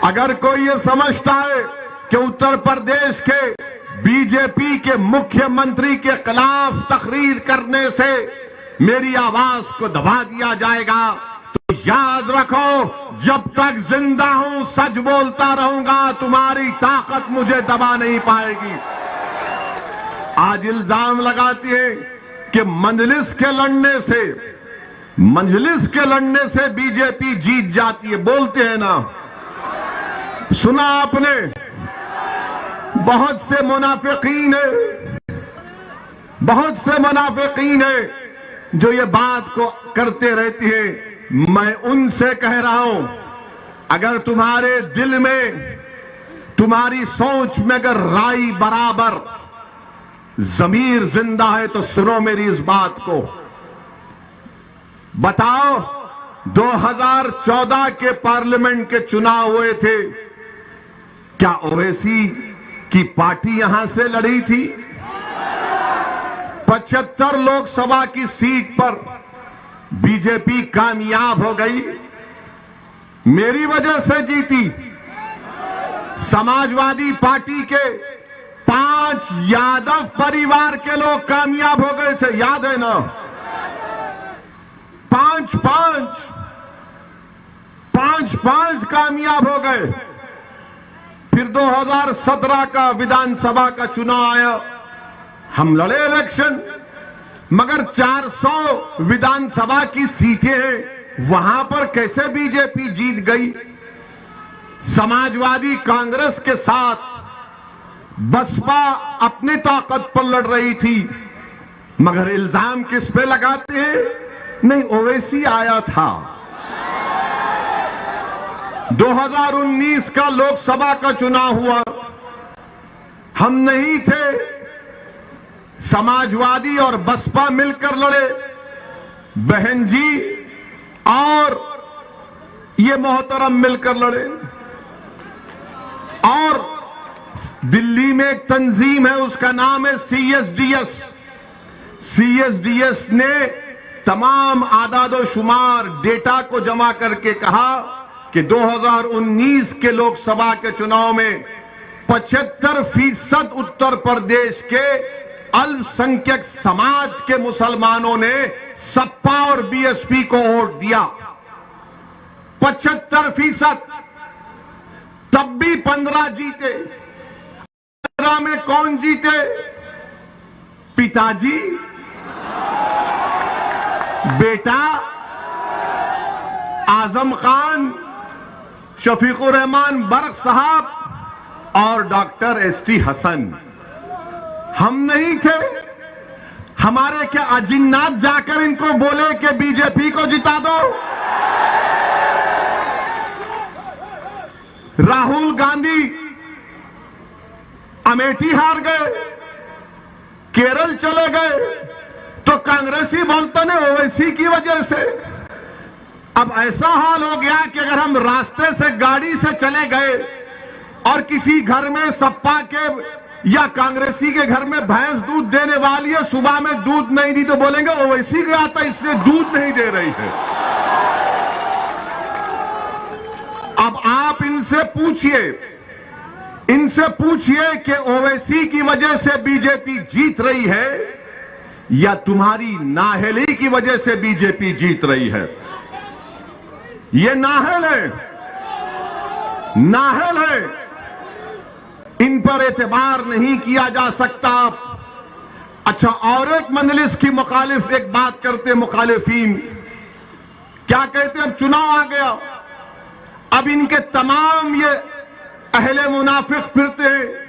अगर कोई ये समझता है कि उत्तर प्रदेश के बीजेपी के मुख्यमंत्री के खिलाफ तकरीर करने से मेरी आवाज को दबा दिया जाएगा, तो याद रखो, जब तक जिंदा हूं सच बोलता रहूंगा, तुम्हारी ताकत मुझे दबा नहीं पाएगी। आज इल्जाम लगाती है कि मजलिस के लड़ने से बीजेपी जीत जाती है। बोलते हैं ना, सुना आपने, बहुत से मुनाफिकीन है जो ये बात को करते रहती है। मैं उनसे कह रहा हूं, अगर तुम्हारे दिल में, तुम्हारी सोच में अगर राई बराबर, ज़मीर जिंदा है तो सुनो मेरी इस बात को। बताओ, 2014 के पार्लियामेंट के चुनाव हुए थे, क्या ओवैसी की पार्टी यहां से लड़ी थी? 75 लोकसभा की सीट पर बीजेपी कामयाब हो गई, मेरी वजह से जीती। समाजवादी पार्टी के 5 यादव परिवार के लोग कामयाब हो गए थे, याद है ना? 5 कामयाब हो गए। फिर 2017 का विधानसभा का चुनाव आया, हम लड़े इलेक्शन, मगर 400 विधानसभा की सीटें हैं, वहां पर कैसे बीजेपी जीत गई? समाजवादी कांग्रेस के साथ बसपा अपनी ताकत पर लड़ रही थी, मगर इल्जाम किस पे लगाते हैं? नहीं, ओवैसी आया था। 2019 का लोकसभा का चुनाव हुआ, हम नहीं थे, समाजवादी और बसपा मिलकर लड़े, बहन जी और ये मोहतरम मिलकर लड़े। और दिल्ली में एक तंजीम है, उसका नाम है CSDS। CSDS ने तमाम आदादो-शुमार डेटा को जमा करके कहा कि 2019 के लोकसभा के चुनाव में 75% उत्तर प्रदेश के अल्पसंख्यक समाज के मुसलमानों ने सपा और BSP को वोट दिया। 75%। तब भी 15 जीते। 15 में कौन जीते? पिताजी, बेटा आजम खान, शफीकुर रहमान बर्क साहब और डॉक्टर ST हसन। हम नहीं थे। हमारे क्या अजिन्नात जाकर इनको बोले कि बीजेपी को जिता दो? राहुल गांधी अमेठी हार गए, केरल चले गए, तो कांग्रेसी बोलते ने ओवैसी की वजह से। अब ऐसा हाल हो गया कि अगर हम रास्ते से गाड़ी से चले गए और किसी घर में सपा के या कांग्रेसी के घर में भैंस दूध देने वाली है, सुबह में दूध नहीं दी तो बोलेंगे ओवैसी गया था इसलिए दूध नहीं दे रही है। अब आप इनसे पूछिए कि ओवैसी की वजह से बीजेपी जीत रही है या तुम्हारी नाअहली की वजह से बीजेपी जीत रही है? ये नाअहल है, इन पर एतबार नहीं किया जा सकता। अच्छा, और एक मजलिस की मुखालिफ एक बात करते, मुखालिफीन क्या कहते? अब चुनाव आ गया, अब इनके तमाम ये अहले मुनाफिक फिरते हैं,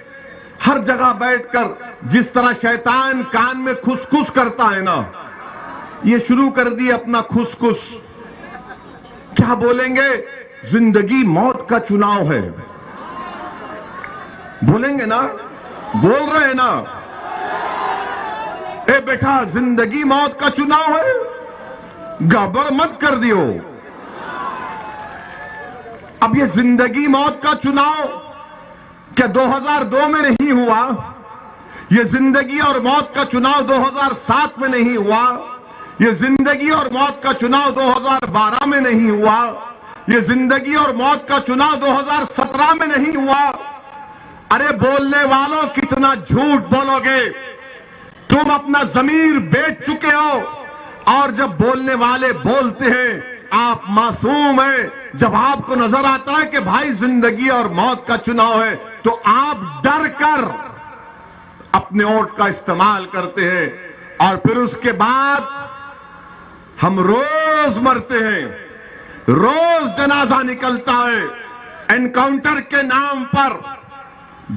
हर जगह बैठकर जिस तरह शैतान कान में खुसखुस करता है ना, ये शुरू कर दिए अपना खुसखुस। क्या बोलेंगे? जिंदगी मौत का चुनाव है, बोलेंगे ना? बोल रहे हैं ना? ए बेटा, जिंदगी मौत का चुनाव है, गड़बड़ मत कर दियो। अब ये जिंदगी मौत का चुनाव क्या 2002 में नहीं हुआ? ये जिंदगी और मौत का चुनाव 2007 में नहीं हुआ? ये जिंदगी और मौत का चुनाव 2012 में नहीं हुआ? ये जिंदगी और मौत का चुनाव 2017 में नहीं हुआ। अरे बोलने वालों, कितना झूठ बोलोगे? तुम अपना जमीर बेच चुके हो, और जब बोलने वाले बोलते हैं आप मासूम हैं। जब आपको नजर आता है कि भाई जिंदगी और मौत का चुनाव है, तो आप डर कर अपने वोट का इस्तेमाल करते हैं, और फिर उसके बाद हम रोज मरते हैं, रोज जनाजा निकलता है। एनकाउंटर के नाम पर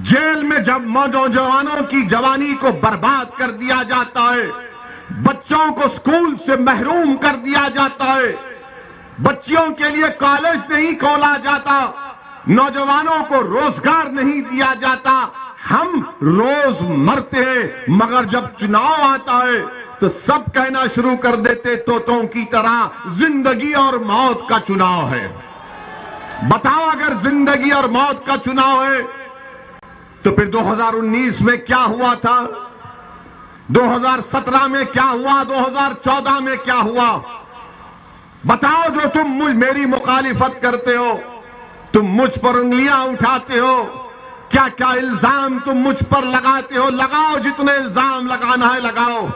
जेल में जब नौजवानों की जवानी को बर्बाद कर दिया जाता है, बच्चों को स्कूल से महरूम कर दिया जाता है, बच्चियों के लिए कॉलेज नहीं खोला जाता, नौजवानों को रोजगार नहीं दिया जाता। हम रोज मरते हैं, मगर जब चुनाव आता है तो सब कहना शुरू कर देते तोतों की तरह, जिंदगी और मौत का चुनाव है। बताओ, अगर जिंदगी और मौत का चुनाव है तो फिर 2019 में क्या हुआ था, 2017 में क्या हुआ, 2014 में क्या हुआ? बताओ। जो तुम मेरी मुखालिफत करते हो, तुम मुझ पर उंगलियां उठाते हो, क्या क्या इल्जाम तुम मुझ पर लगाते हो, लगाओ, जितने इल्जाम लगाना है लगाओ।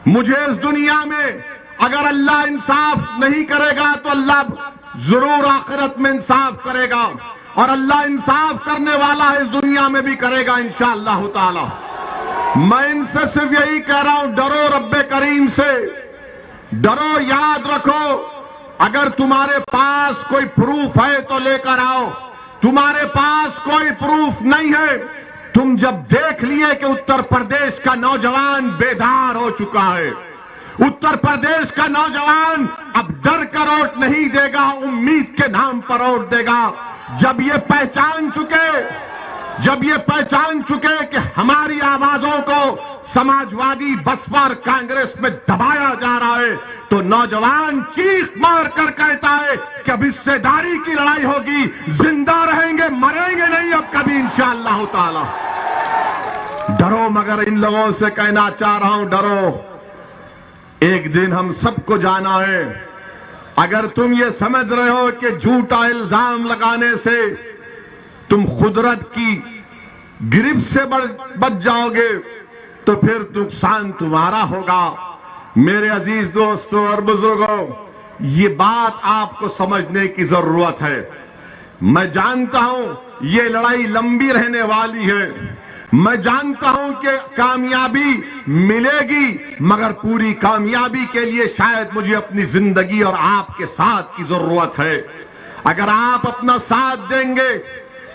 मुझे इस दुनिया में अगर अल्लाह इंसाफ नहीं करेगा तो अल्लाह जरूर आखिरत में इंसाफ करेगा, और अल्लाह इंसाफ करने वाला है, इस दुनिया में भी करेगा इंशाअल्लाह ताला। मैं इनसे सिर्फ यही कह रहा हूं, डरो रब्बे करीम से, डरो। याद रखो, अगर तुम्हारे पास कोई प्रूफ है तो लेकर आओ, तुम्हारे पास कोई प्रूफ नहीं है, तुम जब देख लिए कि उत्तर प्रदेश का नौजवान बेदार हो चुका है, उत्तर प्रदेश का नौजवान अब डर कर वोट नहीं देगा, उम्मीद के नाम पर वोट देगा। जब ये पहचान चुके कि हमारी आवाजों को समाजवादी, बसपा और कांग्रेस में दबाया जा रहा है, तो नौजवान चीख मार कर कहता है कि अब हिस्सेदारी की लड़ाई होगी, जिंदा रहेंगे, मरेंगे नहीं अब कभी इंशाअल्लाह ताला। डरो, मगर इन लोगों से कहना चाह रहा हूं, डरो। एक दिन हम सबको जाना है। अगर तुम ये समझ रहे हो कि झूठा इल्जाम लगाने से तुम कुदरत की गिरफ्त से बच जाओगे, तो फिर नुकसान तुम्हारा होगा। मेरे अजीज दोस्तों और बुजुर्गों, ये बात आपको समझने की जरूरत है। मैं जानता हूं ये लड़ाई लंबी रहने वाली है, मैं जानता हूं कि कामयाबी मिलेगी, मगर पूरी कामयाबी के लिए शायद मुझे अपनी जिंदगी और आपके साथ की जरूरत है। अगर आप अपना साथ देंगे,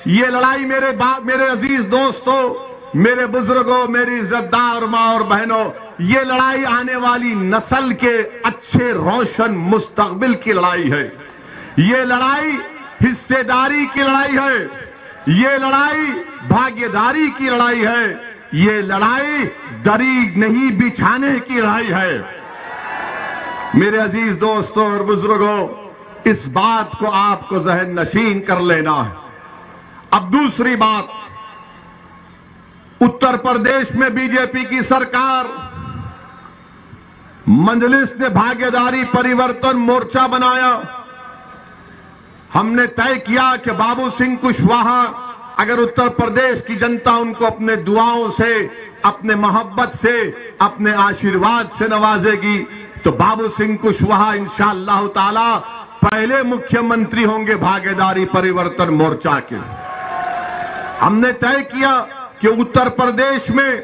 ये लड़ाई मेरे अजीज दोस्तों, मेरे बुजुर्गों, मेरी इज्जतदार मां और बहनों, ये लड़ाई आने वाली नस्ल के अच्छे रोशन मुस्तकबिल की लड़ाई है। ये लड़ाई हिस्सेदारी की लड़ाई है, ये लड़ाई भागीदारी की लड़ाई है, ये लड़ाई दरी नहीं बिछाने की लड़ाई है। मेरे अजीज दोस्तों और बुजुर्गों, इस बात को आपको जहन नशीन कर लेना है। अब दूसरी बात, उत्तर प्रदेश में बीजेपी की सरकार, मजलिस ने भागीदारी परिवर्तन मोर्चा बनाया। हमने तय किया कि बाबू सिंह कुशवाहा, अगर उत्तर प्रदेश की जनता उनको अपने दुआओं से, अपने मोहब्बत से, अपने आशीर्वाद से नवाजेगी, तो बाबू सिंह कुशवाहा इंशाअल्लाह ताला पहले मुख्यमंत्री होंगे भागीदारी परिवर्तन मोर्चा के। हमने तय किया कि उत्तर प्रदेश में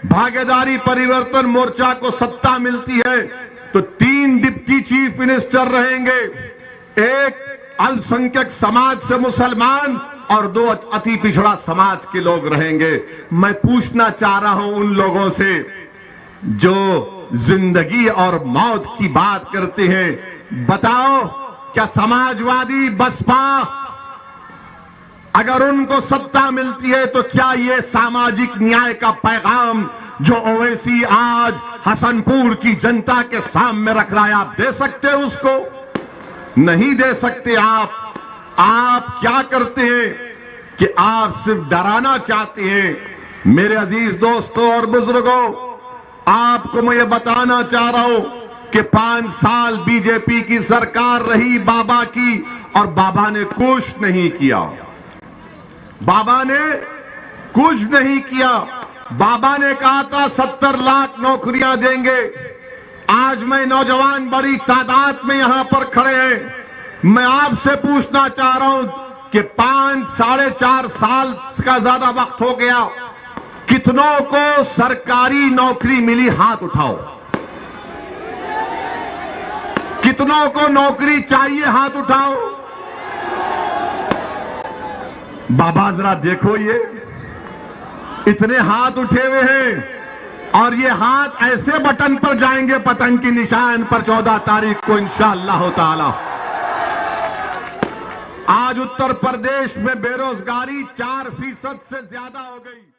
भागीदारी परिवर्तन मोर्चा को सत्ता मिलती है तो 3 डिप्टी चीफ मिनिस्टर रहेंगे, एक अल्पसंख्यक समाज से मुसलमान और 2 अति पिछड़ा समाज के लोग रहेंगे। मैं पूछना चाह रहा हूं उन लोगों से जो जिंदगी और मौत की बात करते हैं, बताओ क्या समाजवादी, बसपा, अगर उनको सत्ता मिलती है तो क्या ये सामाजिक न्याय का पैगाम जो ओवैसी आज हसनपुर की जनता के सामने रख रहा है, आप दे सकते हैं उसको? नहीं दे सकते। आप क्या करते हैं कि आप सिर्फ डराना चाहते हैं। मेरे अजीज दोस्तों और बुजुर्गों, आपको मैं ये बताना चाह रहा हूं कि 5 साल बीजेपी की सरकार रही बाबा की, और बाबा ने कुछ नहीं किया। बाबा ने कुछ नहीं किया। बाबा ने कहा था 70 लाख नौकरियां देंगे। आज मैं नौजवान बड़ी तादाद में यहां पर खड़े हैं। मैं आपसे पूछना चाह रहा हूं कि 5-4.5 साल का ज्यादा वक्त हो गया, कितनों को सरकारी नौकरी मिली? हाथ उठाओ। कितनों को नौकरी चाहिए? हाथ उठाओ। बाबा जरा देखो, ये इतने हाथ उठे हुए हैं और ये हाथ ऐसे बटन पर जाएंगे पतंग की निशान पर 14 तारीख को इंशाअल्लाह ताला। आज उत्तर प्रदेश में बेरोजगारी 4% से ज्यादा हो गई।